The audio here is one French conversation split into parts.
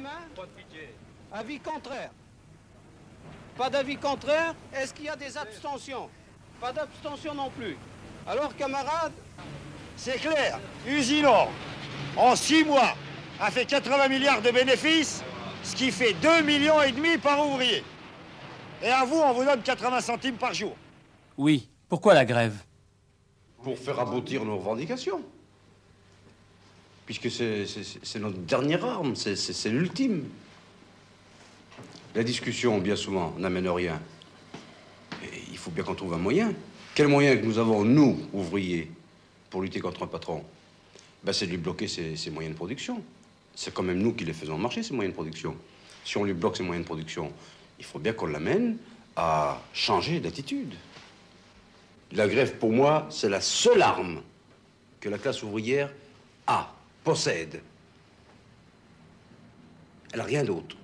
mains. Avis contraire. Pas d'avis contraire. Est-ce qu'il y a des abstentions? Pas d'abstention non plus. Alors, camarades, c'est clair. Usinor, en 6 mois, a fait 80 milliards de bénéfices, ce qui fait 2,5 millions par ouvrier. Et à vous, on vous donne 80 centimes par jour. Oui. Pourquoi la grève? Pour faire aboutir nos revendications. Puisque c'est notre dernière arme, c'est l'ultime. La discussion, bien souvent, n'amène rien. Et il faut bien qu'on trouve un moyen. Quel moyen que nous avons, nous, ouvriers, pour lutter contre un patron? Ben, c'est de lui bloquer ses moyens de production. C'est quand même nous qui les faisons marcher, ces moyens de production. Si on lui bloque ses moyens de production, il faut bien qu'on l'amène à changer d'attitude. La grève, pour moi, c'est la seule arme que la classe ouvrière possède. Elle n'a rien d'autre.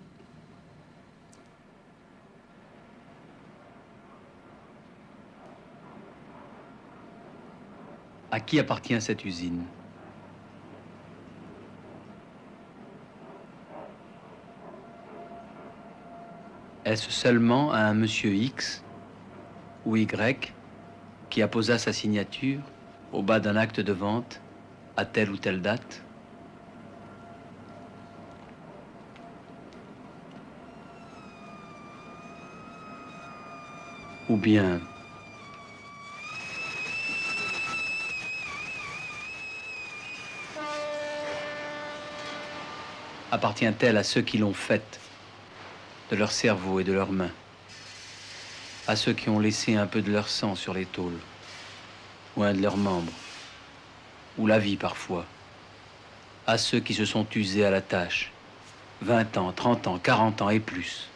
À qui appartient cette usine? Est-ce seulement à un monsieur X ou Y qui apposa sa signature au bas d'un acte de vente à telle ou telle date? Ou bien appartient-elle à ceux qui l'ont faite, de leur cerveau et de leurs mains, à ceux qui ont laissé un peu de leur sang sur les tôles, ou un de leurs membres, ou la vie parfois, à ceux qui se sont usés à la tâche, 20 ans, 30 ans, 40 ans et plus.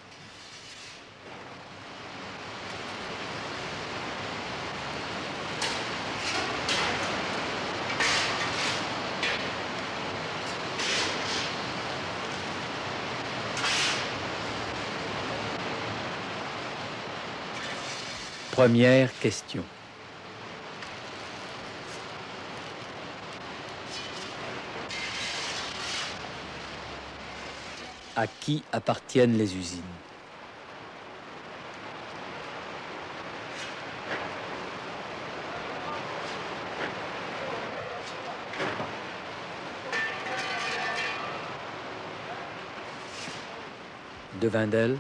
Première question. À qui appartiennent les usines? De Wendel,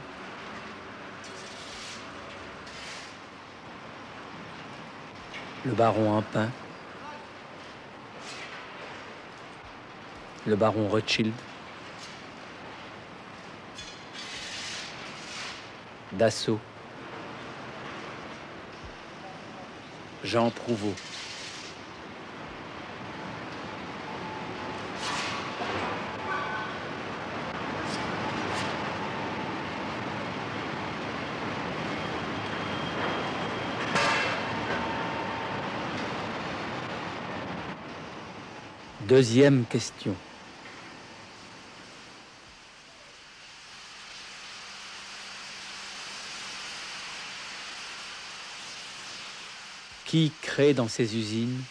le baron Empin, le baron Rothschild, Dassault, Jean Prouveau. Deuxième question. Qui crée dans ces usines,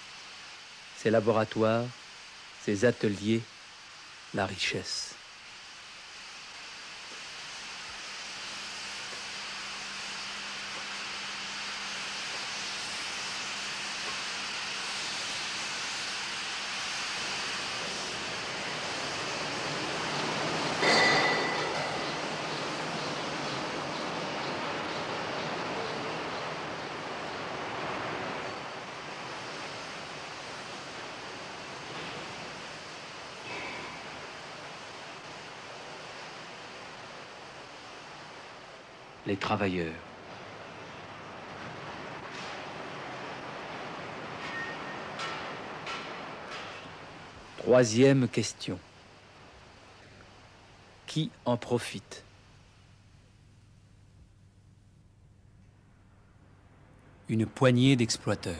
ces laboratoires, ces ateliers, la richesse? Les travailleurs. Troisième question. Qui en profite? Une poignée d'exploiteurs.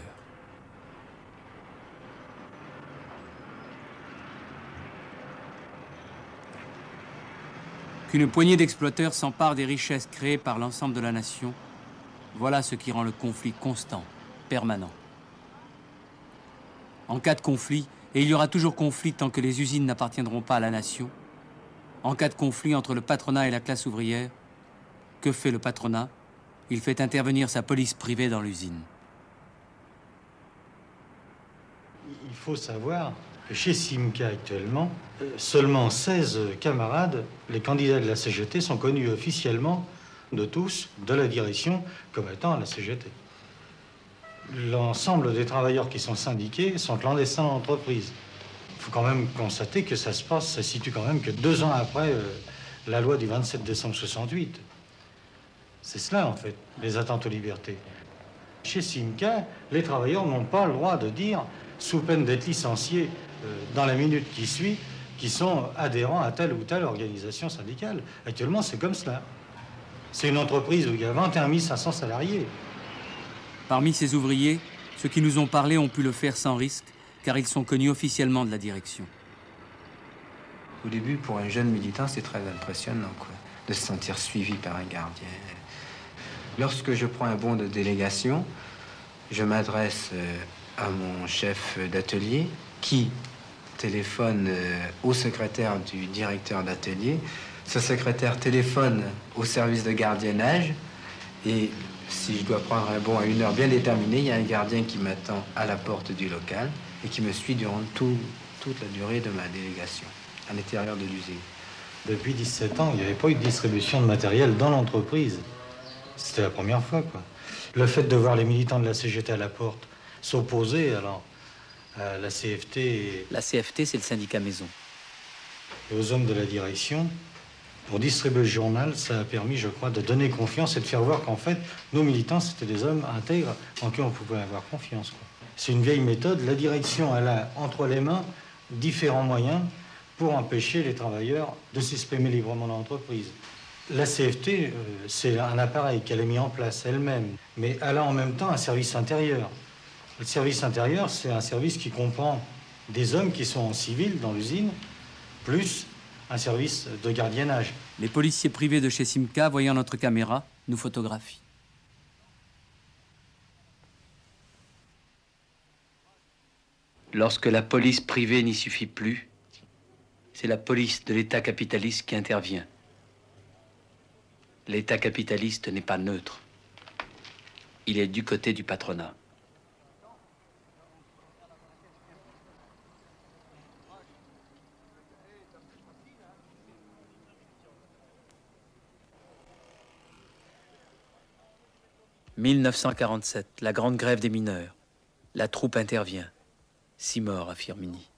Qu'une poignée d'exploiteurs s'empare des richesses créées par l'ensemble de la nation, voilà ce qui rend le conflit constant, permanent. En cas de conflit, et il y aura toujours conflit tant que les usines n'appartiendront pas à la nation, En cas de conflit entre le patronat et la classe ouvrière, que fait le patronat? Il fait intervenir sa police privée dans l'usine. Il faut savoir que chez Simca actuellement, seulement 16 camarades, les candidats de la CGT, sont connus officiellement de tous, de la direction, comme étant à la CGT. L'ensemble des travailleurs qui sont syndiqués sont clandestins dans l'entreprise. Il faut quand même constater que ça se situe quand même que 2 ans après la loi du 27 décembre 68. C'est cela, en fait, les atteintes aux libertés. Chez Simca, les travailleurs n'ont pas le droit de dire, sous peine d'être licenciés dans la minute qui suit, qu'ils sont adhérents à telle ou telle organisation syndicale. Actuellement, c'est comme cela. C'est une entreprise où il y a 21 500 salariés. Parmi ces ouvriers, ceux qui nous ont parlé ont pu le faire sans risque, car ils sont connus officiellement de la direction. Au début, pour un jeune militant, c'est très impressionnant, quoi, de se sentir suivi par un gardien. Lorsque je prends un bon de délégation, je m'adresse à mon chef d'atelier qui téléphone au secrétaire du directeur d'atelier. Ce secrétaire téléphone au service de gardiennage et si je dois prendre un bon à une heure bien déterminée, il y a un gardien qui m'attend à la porte du local et qui me suit durant toute la durée de ma délégation à l'intérieur de l'usine. Depuis 17 ans, il n'y avait pas eu de distribution de matériel dans l'entreprise. C'était la première fois, quoi. Le fait de voir les militants de la CGT à la porte s'opposer alors à la CFT... La CFT, c'est le syndicat maison. Et aux hommes de la direction, pour distribuer le journal, ça a permis, je crois, de donner confiance et de faire voir qu'en fait, nos militants, c'était des hommes intègres en qui on pouvait avoir confiance, quoi. C'est une vieille méthode. La direction, elle a entre les mains différents moyens pour empêcher les travailleurs de s'exprimer librement dans l'entreprise. La CFT, c'est un appareil qu'elle a mis en place elle-même, mais elle a en même temps un service intérieur. Le service intérieur, c'est un service qui comprend des hommes qui sont en civil dans l'usine, plus un service de gardiennage. Les policiers privés de chez Simca, voyant notre caméra, nous photographient. Lorsque la police privée n'y suffit plus, c'est la police de l'État capitaliste qui intervient. L'État capitaliste n'est pas neutre. Il est du côté du patronat. « 1947, la grande grève des mineurs. La troupe intervient. 6 morts à Firminy.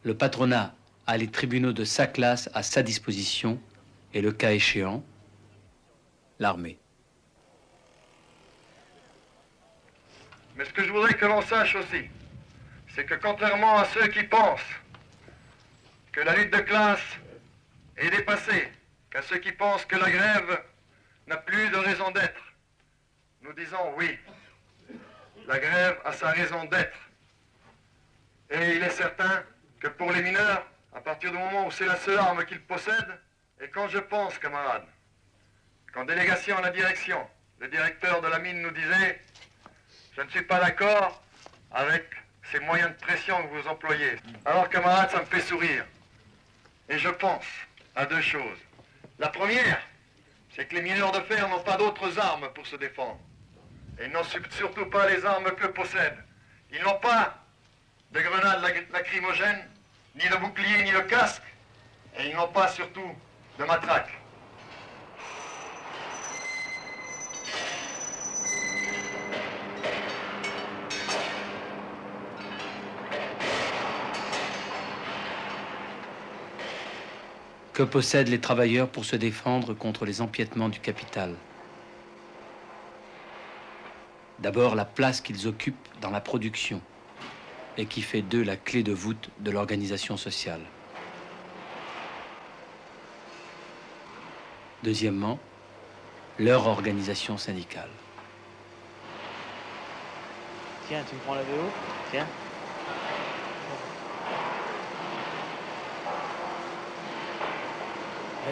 Le patronat a les tribunaux de sa classe à sa disposition et le cas échéant, l'armée. Mais ce que je voudrais que l'on sache aussi, c'est que contrairement à ceux qui pensent que la lutte de classe est dépassée, qu'à ceux qui pensent que la grève n'a plus de raison d'être, nous disons oui, la grève a sa raison d'être. Et il est certain que pour les mineurs, à partir du moment où c'est la seule arme qu'ils possèdent, et quand je pense, camarades, qu'en délégation à la direction, le directeur de la mine nous disait « Je ne suis pas d'accord avec ces moyens de pression que vous employez. » Alors, camarades, ça me fait sourire. Et je pense à 2 choses. La première, c'est que les mineurs de fer n'ont pas d'autres armes pour se défendre. Et ils n'ont surtout pas les armes que possèdent. Ils n'ont pas de grenades lacrymogènes, ni de bouclier, ni de casque. Et ils n'ont pas surtout de matraque. Que possèdent les travailleurs pour se défendre contre les empiètements du capital? D'abord, la place qu'ils occupent dans la production et qui fait d'eux la clé de voûte de l'organisation sociale. Deuxièmement, leur organisation syndicale. Tiens, tu me prends la VO? Tiens.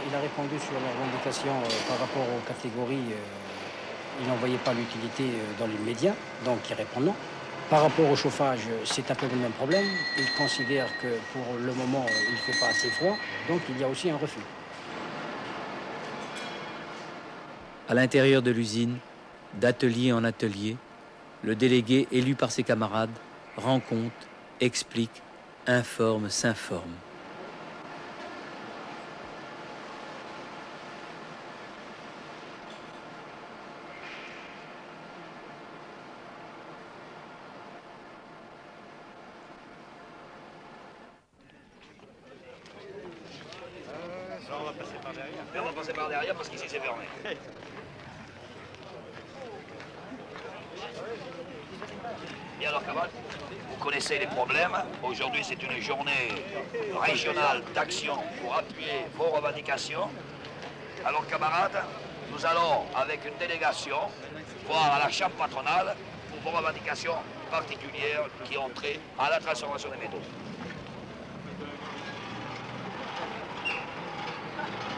Il a répondu sur la revendication par rapport aux catégories. Il n'en voyait pas l'utilité dans les médias, donc il répond non. Par rapport au chauffage, c'est un peu le même problème. Ils considèrent que pour le moment, il ne fait pas assez froid, donc il y a aussi un refus. À l'intérieur de l'usine, d'atelier en atelier, le délégué élu par ses camarades rend compte, explique, informe, s'informe. On va passer par derrière. On va passer par derrière parce qu'ici c'est fermé. Bien alors, camarades, vous connaissez les problèmes. Aujourd'hui, c'est une journée régionale d'action pour appuyer vos revendications. Alors, camarades, nous allons, avec une délégation, voir à la chambre patronale pour vos revendications particulières qui ont trait à la transformation des métaux.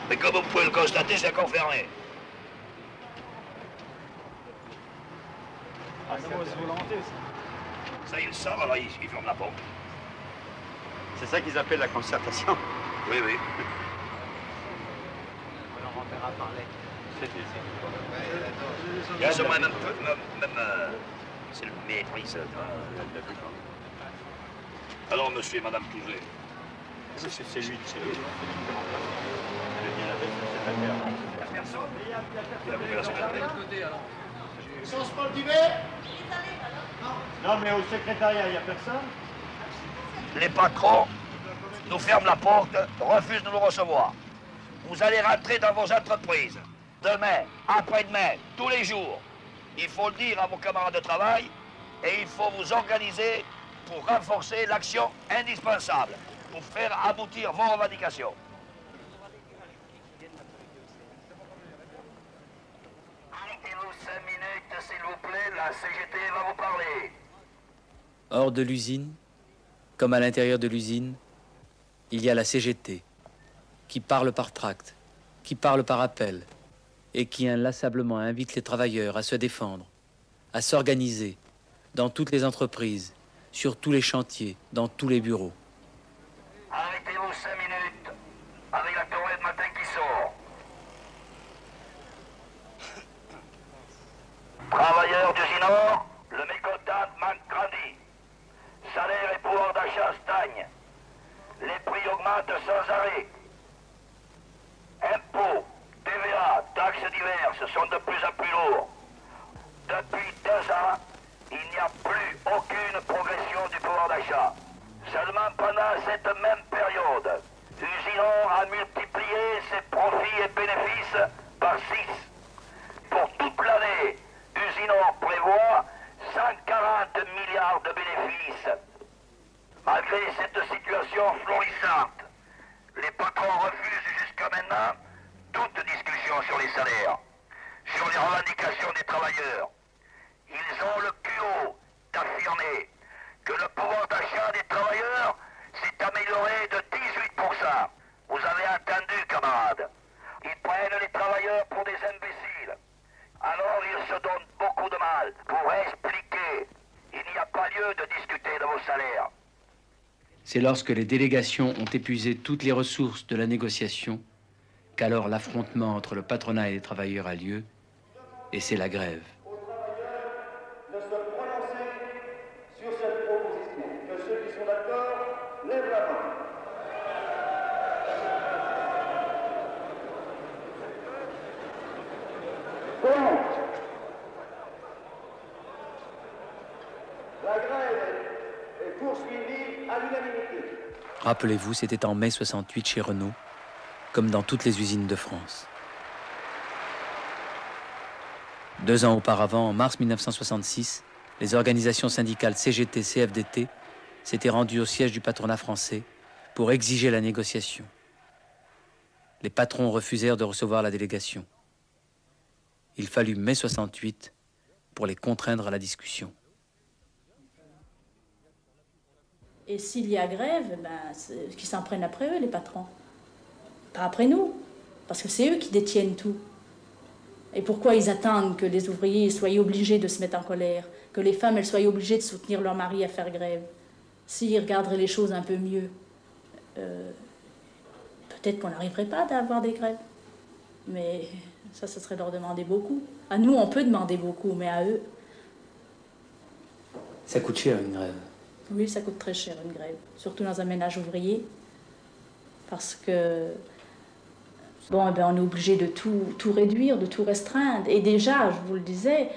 Mais comme vous pouvez le constater, c'est encore fermé. Ah, c'est mauvaise volonté, ça. Ça, ils le savent, alors ils ferment la porte. C'est ça qu'ils appellent la concertation. Oui, oui. Il y a sûrement même c'est le maîtrise. Alors, monsieur et madame Touvet. C'est lui. Non, mais au secrétariat, il n'y a personne. Les patrons nous ferment la porte, refusent de nous recevoir. Vous allez rentrer dans vos entreprises. Demain, après-demain, tous les jours. Il faut le dire à vos camarades de travail et il faut vous organiser pour renforcer l'action indispensable, pour faire aboutir vos revendications. Arrêtez-vous 5 minutes, s'il vous plaît, la CGT va vous parler. Hors de l'usine, comme à l'intérieur de l'usine, il y a la CGT, qui parle par tract, qui parle par appel, et qui inlassablement invite les travailleurs à se défendre, à s'organiser dans toutes les entreprises, sur tous les chantiers, dans tous les bureaux. Arrêtez-vous 5 minutes avec la tournée de matin qui sort. Travailleurs du Nord, le mécontent manque grandit. Salaire et pouvoir d'achat stagnent. Les prix augmentent sans arrêt. Impôts, TVA, taxes diverses sont de plus en plus lourds. Depuis 2 ans, il n'y a plus aucune progression du pouvoir d'achat. Seulement pendant cette même période, Usinor a multiplié ses profits et bénéfices par 6. Pour toute l'année, Usinor prévoit 140 milliards de bénéfices. Malgré cette situation florissante, les patrons refusent jusqu'à maintenant toute discussion sur les salaires, sur les revendications des travailleurs. Ils ont le culot d'affirmer que le pouvoir d'achat des travailleurs s'est amélioré de 18%. Vous avez entendu, camarades. Ils prennent les travailleurs pour des imbéciles. Alors ils se donnent beaucoup de mal pour expliquer. Il n'y a pas lieu de discuter de vos salaires. C'est lorsque les délégations ont épuisé toutes les ressources de la négociation qu'alors l'affrontement entre le patronat et les travailleurs a lieu, et c'est la grève. De se prononcer sur cette proposition. Que ceux qui sont d'accord lèvent la main. Contre. La grève est poursuivie à l'unanimité. Rappelez-vous, c'était en mai 68 chez Renault, comme dans toutes les usines de France. 2 ans auparavant, en mars 1966, les organisations syndicales CGT, CFDT s'étaient rendues au siège du patronat français pour exiger la négociation. Les patrons refusèrent de recevoir la délégation. Il fallut mai 68 pour les contraindre à la discussion. Et s'il y a grève, qu'ils s'en prennent après eux, les patrons. Pas après nous, parce que c'est eux qui détiennent tout. Et pourquoi ils attendent que les ouvriers soient obligés de se mettre en colère, que les femmes elles soient obligées de soutenir leur mari à faire grève? S'ils regarderaient les choses un peu mieux, peut-être qu'on n'arriverait pas à avoir des grèves. Mais ça serait leur demander beaucoup. À nous, on peut demander beaucoup, mais à eux... Ça coûte cher une grève. Oui, ça coûte très cher une grève, surtout dans un ménage ouvrier, parce que bon, eh ben, on est obligé de tout réduire, de tout restreindre. Et déjà, je vous le disais,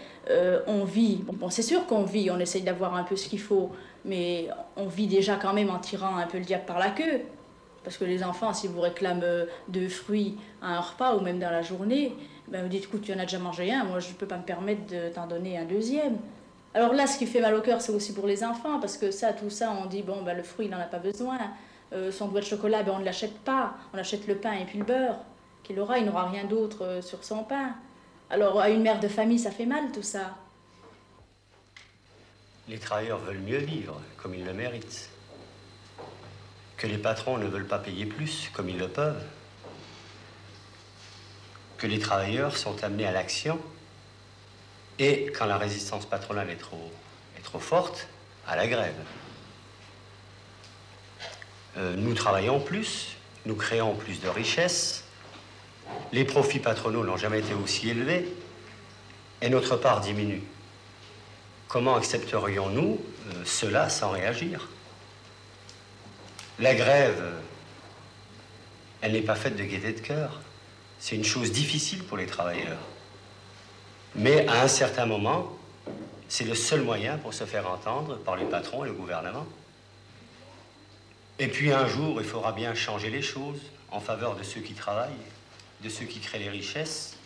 on vit. Bon, c'est sûr qu'on vit, on essaye d'avoir un peu ce qu'il faut, mais on vit déjà quand même en tirant un peu le diable par la queue. Parce que les enfants, s'ils vous réclament 2 fruits à un repas ou même dans la journée, ben vous dites, écoute, tu en as déjà mangé un, moi je ne peux pas me permettre de t'en donner un deuxième. Alors là, ce qui fait mal au cœur, c'est aussi pour les enfants, parce que tout ça, on dit, bon, ben, le fruit, il n'en a pas besoin. Son doigt de chocolat, ben, on ne l'achète pas. On achète le pain et puis le beurre qu'il aura, il n'aura rien d'autre sur son pain. Alors, à une mère de famille, ça fait mal, tout ça. Les travailleurs veulent mieux vivre, comme ils le méritent. Que les patrons ne veulent pas payer plus, comme ils le peuvent. Que les travailleurs sont amenés à l'action. Et quand la résistance patronale est trop forte, à la grève. Nous travaillons plus, nous créons plus de richesses, les profits patronaux n'ont jamais été aussi élevés, et notre part diminue. Comment accepterions-nous cela sans réagir? La grève, elle n'est pas faite de gaieté de cœur. C'est une chose difficile pour les travailleurs. Mais à un certain moment, c'est le seul moyen pour se faire entendre par les patrons et le gouvernement. Et puis un jour, il faudra bien changer les choses en faveur de ceux qui travaillent, de ceux qui créent les richesses,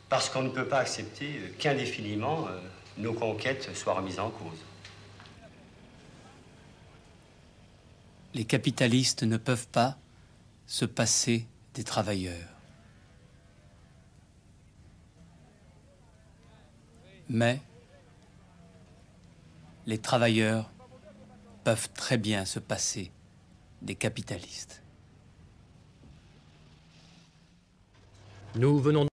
parce qu'on ne peut pas accepter qu'indéfiniment nos conquêtes soient remises en cause. Les capitalistes ne peuvent pas se passer des travailleurs. Mais les travailleurs peuvent très bien se passer des capitalistes. Nous venons